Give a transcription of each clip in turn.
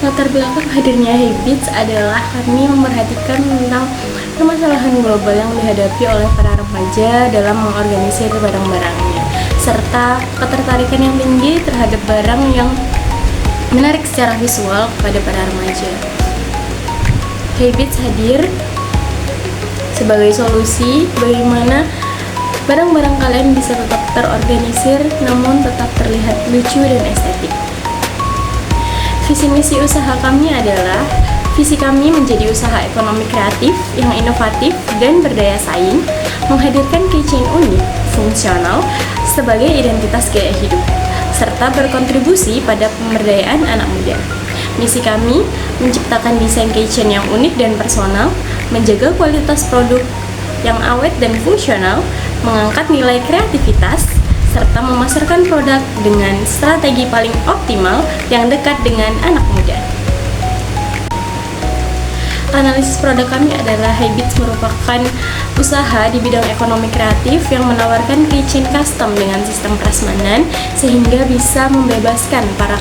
Latar belakang hadirnya Habits adalah kami memperhatikan tentang permasalahan global yang dihadapi oleh para remaja dalam mengorganisir barang-barangnya, serta ketertarikan yang tinggi terhadap barang yang menarik secara visual kepada para remaja. Habits hadir sebagai solusi bagaimana barang-barang kalian bisa tetap terorganisir namun tetap terlihat lucu dan estetik. Visi misi usaha kami adalah visi kami menjadi usaha ekonomi kreatif yang inovatif dan berdaya saing, menghadirkan keychain unik, fungsional sebagai identitas gaya hidup, serta berkontribusi pada pemberdayaan anak muda. Misi kami menciptakan desain keychain yang unik dan personal, menjaga kualitas produk yang awet dan fungsional, mengangkat nilai kreativitas, serta memasarkan produk dengan strategi paling optimal yang dekat dengan anak muda. Analisis produk kami adalah Habits merupakan usaha di bidang ekonomi kreatif yang menawarkan keychain custom dengan sistem prasmanan sehingga bisa membebaskan para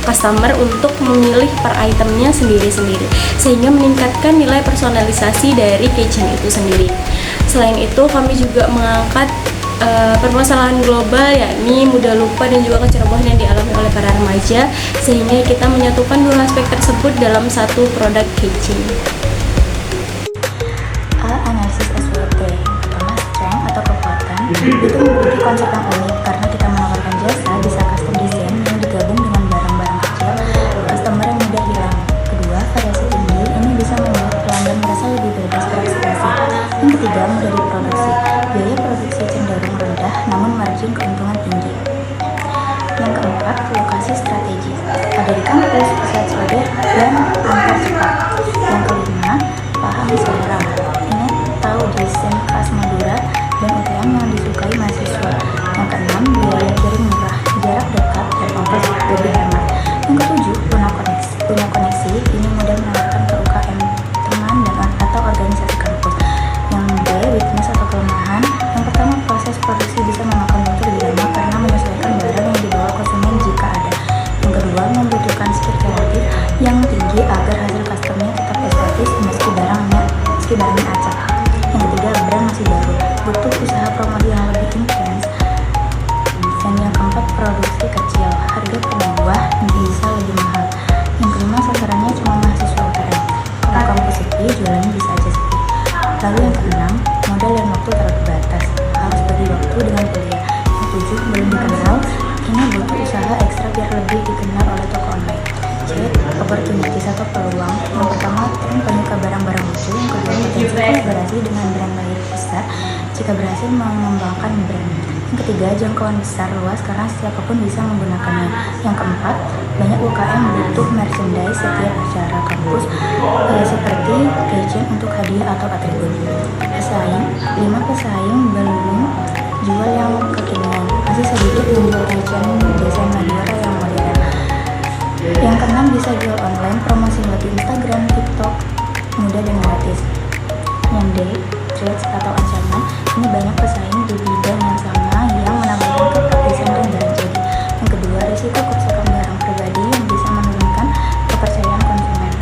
customer untuk memilih per itemnya sendiri-sendiri sehingga meningkatkan nilai personalisasi dari keychain itu sendiri. Selain itu, kami juga mengangkat permasalahan global yakni mudah lupa dan juga kecerobohan yang dialami oleh para remaja sehingga kita menyatukan dua aspek tersebut dalam satu produk keychain. Analisis SWOT. Pertama, strength atau kekuatan itu memiliki konsep yang unik karena kita menawarkan jasa bisa custom design yang digabung dengan barang-barang kecil customer yang mudah hilang. Kedua, variasi tinggi ini bisa membuat pelanggan merasa lebih bebas berekspresi. Yang ketiga, mudah diproduksi. Biaya produksi cenderung rendah namun margin keuntungan tinggi. Yang keempat, lokasi strategis. Ada di kampus, pusat sekolah, dan antar cepat. Yang kelima, paham selera. Ingat tahu desain khas Madura dan UTM yang disukai mahasiswa. Yang keenam, biaya dari murah, jarak dekat, dan ongkos lebih hemat. Yang ketujuh, punya koneksi. Ini mudah menawarkan ke UKM teman dan atau organisasi kampus. Yang B, weakness atau kelemahan. Yang pertama, proses produksi bisa memakan waktu lebih lama karena menyesuaikan barang yang dibawa konsumen jika ada. Yang kedua, membutuhkan skill kreatif yang tinggi agar hasil customnya tetap estetis meski barangnya acak. Yang ketiga, brand masih baru, butuh usaha promosi yang lebih intens. Dan yang keempat, produksi kecil, harga per buah bisa lebih mahal. Yang kelima, sasarannya cuma mahasiswa UTM. Kalau kampus sepi, jualannya bisa aja sepi. Lalu yang keenam, modal dan waktu terbatas, harus bagi waktu dengan kuliah. Yang tujuh, belum dikenal, ini butuh usaha ekstra biar lebih dikenal oleh toko online. C, opportunities atau peluang. Yang pertama, tren penyuka barang-barang lucu. Yang kedua, potensi kolaborasi dengan brand lain besar jika berhasil mengembangkan brand. Yang ketiga, jangkauan besar luas karena siapapun bisa menggunakannya. Yang keempat, banyak UKM butuh merchandise setiap acara kampus seperti keychain untuk hadiah atau atribut. Pesaing, 5 pesaing belum jual yang kekinian, masih sedikit menjual keychain desain Madura yang modern. Yang keenam, bisa jual online, promosi lewat Instagram, TikTok, mudah dan gratis. Yang D, threats atau ancaman. Ini banyak pesaing di bidang yang sama yang menawarkan kepraktisan dan barang jadi. Yang kedua, risiko kerusakan barang pribadi yang bisa menurunkan kepercayaan konsumen.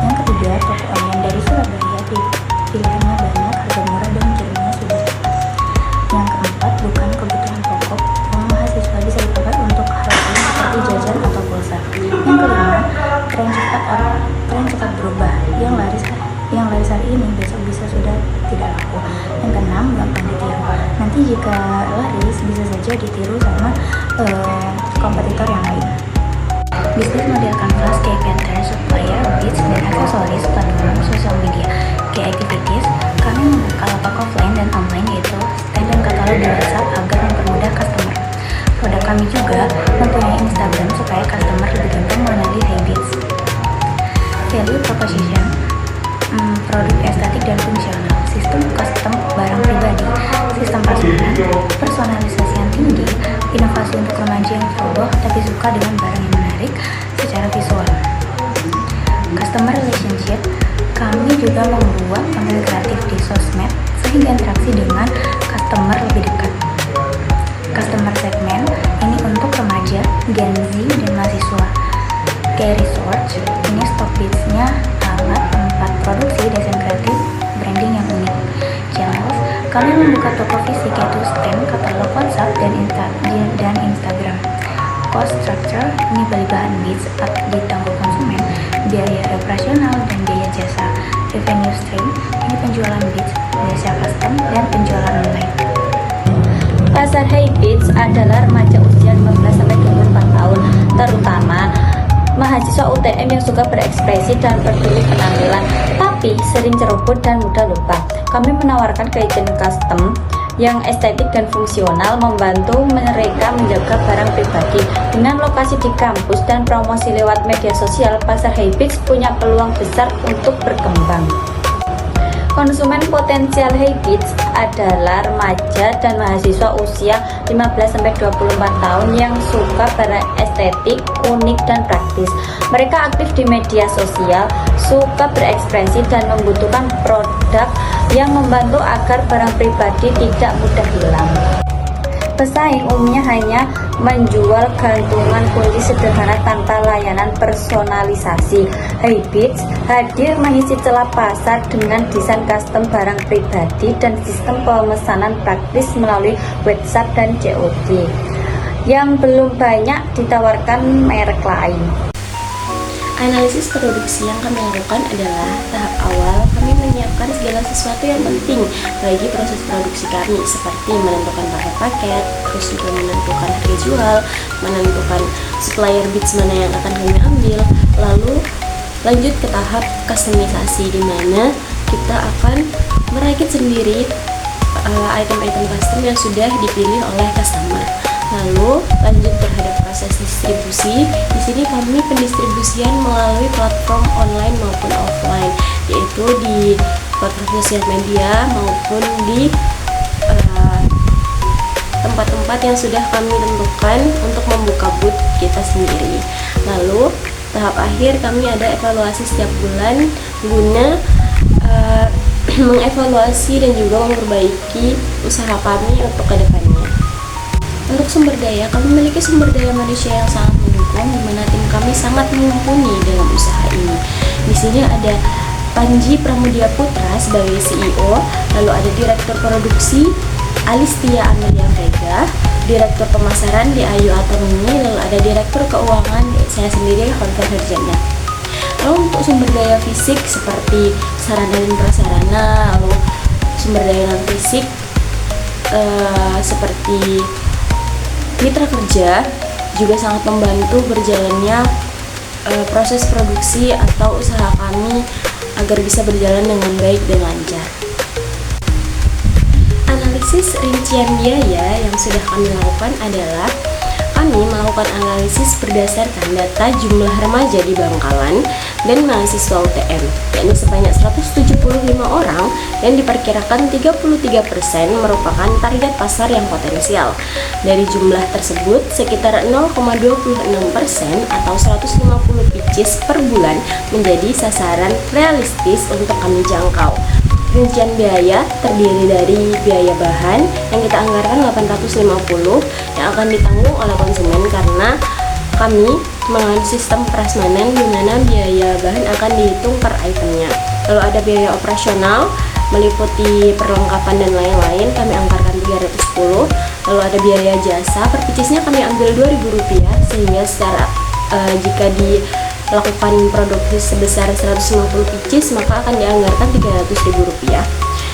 Yang ketiga, toko online dari Surabaya, pilihannya banyak, harga murah dan kirimnya sudah cepat. Yang keempat, bukan kebutuhan pokok, uang mahasiswa bisa dipakai untuk hal lain seperti jajan atau pulsa. Yang kelima, tren cepat berubah, yang laris hari ini besok bisa sudah tidak laku. Yang keenam, gampang ditiru. Nanti jika laris bisa saja ditiru sama kompetitor yang lain. Bisnis model kanvas, key painter, supplier, beads, dan aksesoris, platform sosial media, key activities. Kami membuka lapak offline dan online yaitu stand dan katalog di WhatsApp agar mempermudah customer. Produk kami juga mempunyai Instagram supaya customer lebih gampang mengenali Habits. Value proposition, produk estetik dan fungsional, sistem custom barang pribadi, sistem prasmanan, personalisasi yang tinggi, inovasi untuk remaja yang ceroboh tapi suka dengan barang yang menarik secara visual. Customer relationship, kami juga membuat konten kreatif di sosmed sehingga interaksi dengan customer lebih dekat. Customer segment, ini untuk remaja, Gen Z, dan mahasiswa. Sebagai research, ini Stock Beats-nya alat tempat produksi desain kreatif branding yang unik. Channels, kami membuka toko fisik yaitu stand, katalog WhatsApp, dan Instagram. Cost structure, ini beli bahan beats ditanggung konsumen, biaya operasional dan biaya jasa. Revenue stream, ini penjualan beats, jasa custom, dan penjualan online. Pasar Highbeats adalah remaja usia 15-24 tahun, terutama mahasiswa UTM yang suka berekspresi dan peduli penampilan, tapi sering ceroboh dan mudah lupa. Kami menawarkan fashion custom yang estetik dan fungsional, membantu mereka menjaga barang pribadi. Dengan lokasi di kampus dan promosi lewat media sosial, Pasar Highbeats punya peluang besar untuk berkembang. Konsumen potensial Highbeats adalah remaja dan mahasiswa usia 15-24 tahun yang suka barang estetik, unik, dan praktis. Mereka aktif di media sosial, suka berekspresi, dan membutuhkan produk yang membantu agar barang pribadi tidak mudah hilang. Pesaing umumnya hanya menjual gantungan kunci sederhana tanpa layanan personalisasi. Highbeats hadir mengisi celah pasar dengan desain custom barang pribadi dan sistem pemesanan praktis melalui WhatsApp dan COD yang belum banyak ditawarkan merek lain. Analisis produksi yang kami lakukan adalah tahap awal kami menyiapkan segala sesuatu yang penting bagi proses produksi kami, seperti menentukan paket-paket, terus juga menentukan harga jual, menentukan supplier beats mana yang akan kami ambil, lalu lanjut ke tahap customisasi di mana kita akan merakit sendiri item-item custom yang sudah dipilih oleh customer. Lalu lanjut terhadap proses distribusi. Di sini kami pendistribusian melalui platform online maupun offline, yaitu di platform sosial media maupun di tempat-tempat yang sudah kami tentukan untuk membuka booth kita sendiri. Lalu tahap akhir kami ada evaluasi setiap bulan guna mengevaluasi dan juga memperbaiki usaha kami untuk kedepannya. Untuk sumber daya, kami memiliki sumber daya manusia yang sangat mendukung, di mana tim kami sangat mumpuni dalam usaha ini. Di sini ada Panji Pramudia Putra sebagai CEO, lalu ada Direktur Produksi Alistia Amelia Vega, Direktur Pemasaran di Ayu Atomini, lalu ada Direktur Keuangan saya sendiri, Holger Herjana. Lalu untuk sumber daya fisik seperti sarana dan prasarana, lalu sumber daya non fisik seperti mitra kerja juga sangat membantu berjalannya proses produksi atau usaha kami agar bisa berjalan dengan baik dan lancar. Analisis rincian biaya yang sudah kami lakukan adalah kami melakukan analisis berdasarkan data jumlah remaja di Bangkalan dan mahasiswa UTM, yakni sebanyak 175 orang, dan diperkirakan 33% merupakan target pasar yang potensial. Dari jumlah tersebut, sekitar 0,26% atau 150 pieces per bulan menjadi sasaran realistis untuk kami jangkau. Rincian biaya terdiri dari biaya bahan yang kita anggarkan 850 yang akan ditanggung oleh konsumen karena kami menganut sistem prasmanan di mana biaya bahan akan dihitung per itemnya. Lalu ada biaya operasional meliputi perlengkapan dan lain-lain, kami anggarkan 310. Lalu ada biaya jasa, per piecesnya kami ambil Rp2.000, sehingga secara jika dilakukan produksi sebesar 150 pieces maka akan dianggarkan Rp300.000.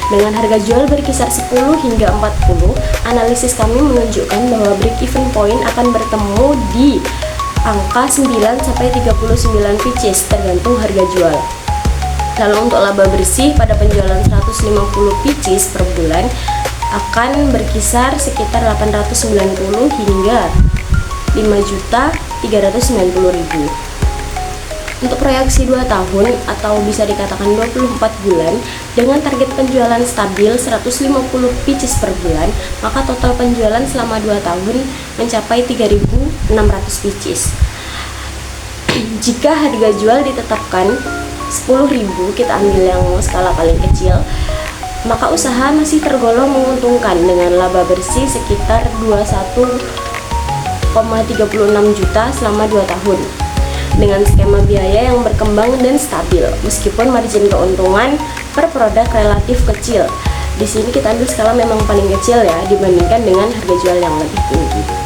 Dengan harga jual berkisar 10 hingga 40, analisis kami menunjukkan bahwa break even point akan bertemu di angka 9 sampai 39 pieces tergantung harga jual. Lalu untuk laba bersih pada penjualan 150 pieces per bulan akan berkisar sekitar 890 hingga 5.390.000. Untuk proyeksi 2 tahun atau bisa dikatakan 24 bulan dengan target penjualan stabil 150 pieces per bulan, maka total penjualan selama 2 tahun mencapai 3.600 pieces. Jika harga jual ditetapkan 10.000, kita ambil yang skala paling kecil, maka usaha masih tergolong menguntungkan dengan laba bersih sekitar 21,36 juta selama 2 tahun. dengan skema biaya yang berkembang dan stabil, meskipun margin keuntungan per produk relatif kecil. Di sini kita ambil skala memang paling kecil ya, dibandingkan dengan harga jual yang lebih tinggi.